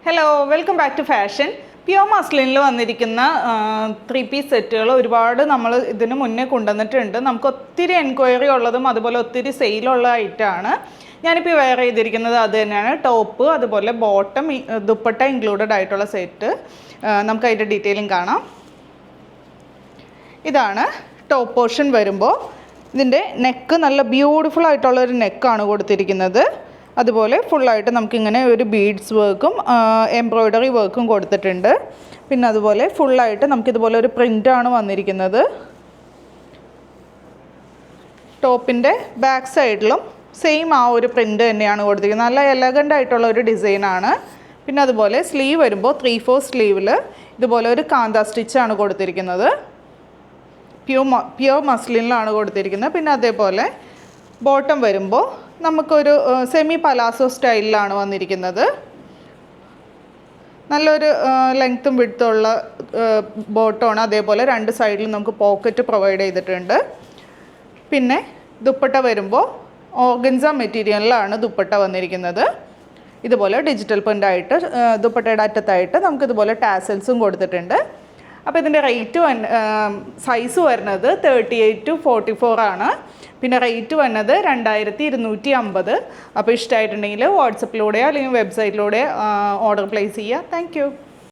Hello, welcome back to fashion. Pure മസ്ലിനിൽ വന്നിരിക്കുന്ന three piece സെറ്റുകൾ ഒരുപാട് നമ്മൾ ഇതിന് മുന്നേ കൊണ്ടുവന്നിട്ടുണ്ട്. നമുക്ക് ഒത്തിരി എൻക്വയറി ഉള്ളതും അതുപോലെ ഒത്തിരി സെയിലുള്ള ഐറ്റമാണ്. ഞാനിപ്പോൾ വെയർ ചെയ്തിരിക്കുന്നത് അത് തന്നെയാണ്. ടോപ്പ് അതുപോലെ ബോട്ടം ദുപ്പട്ട ഇൻക്ലൂഡഡ് ആയിട്ടുള്ള സെറ്റ്. നമുക്ക് അതിൻ്റെ ഡീറ്റെയിലിംഗ് കാണാം. ഇതാണ് ടോപ്പ് പോർഷൻ വരുമ്പോൾ. ഇതിൻ്റെ നെക്ക് നല്ല ബ്യൂട്ടിഫുൾ ആയിട്ടുള്ളൊരു നെക്കാണ് കൊടുത്തിരിക്കുന്നത്. അതുപോലെ ഫുള്ളായിട്ട് നമുക്കിങ്ങനെ ഒരു ബീഡ്സ് വർക്കും എംബ്രോയ്ഡറി വർക്കും കൊടുത്തിട്ടുണ്ട്. പിന്നെ അതുപോലെ ഫുള്ളായിട്ട് നമുക്കിതുപോലെ ഒരു പ്രിൻ്റാണ് വന്നിരിക്കുന്നത്. ടോപ്പിൻ്റെ ബാക്ക് സൈഡിലും സെയിം ആ ഒരു പ്രിൻ്റ് തന്നെയാണ് കൊടുത്തിരിക്കുന്നത്. നല്ല എലഗൻ്റ് ആയിട്ടുള്ള ഒരു ഡിസൈനാണ്. പിന്നെ അതുപോലെ സ്ലീവ് വരുമ്പോൾ 3/4 സ്ലീവിൽ ഇതുപോലെ ഒരു കാന്ത സ്റ്റിച്ചാണ് കൊടുത്തിരിക്കുന്നത്. പ്യൂർ മസ്ലിനിലാണ് കൊടുത്തിരിക്കുന്നത്. പിന്നെ അതേപോലെ ബോട്ടം വരുമ്പോൾ നമുക്കൊരു സെമി പലാസോ സ്റ്റൈലിലാണ് വന്നിരിക്കുന്നത്. നല്ലൊരു ലെങ്ത്തും വിഡ്ത്തുള്ള ബോട്ടമാണ്. അതേപോലെ രണ്ട് സൈഡിലും നമുക്ക് പോക്കറ്റ് പ്രൊവൈഡ് ചെയ്തിട്ടുണ്ട്. പിന്നെ ദുപ്പട്ട വരുമ്പോൾ ഓർഗൻസ മെറ്റീരിയലിലാണ് ദുപ്പട്ട വന്നിരിക്കുന്നത്. ഇതുപോലെ ഡിജിറ്റൽ പ്രിൻ്റായിട്ട് ദുപ്പട്ടയുടെ അറ്റത്തായിട്ട് നമുക്കിതുപോലെ ടാസൽസും കൊടുത്തിട്ടുണ്ട്. അപ്പോൾ ഇതിൻ്റെ റേറ്റ് സൈസ് വരുന്നത് 38 to 44 ആണ്. പിന്നെ റേറ്റ് വന്നത് 2250. അപ്പോൾ ഇഷ്ടമായിട്ടുണ്ടെങ്കിൽ വാട്സപ്പിലൂടെയോ അല്ലെങ്കിൽ വെബ്സൈറ്റിലൂടെ ഓർഡർ പ്ലേസ് ചെയ്യുക. താങ്ക്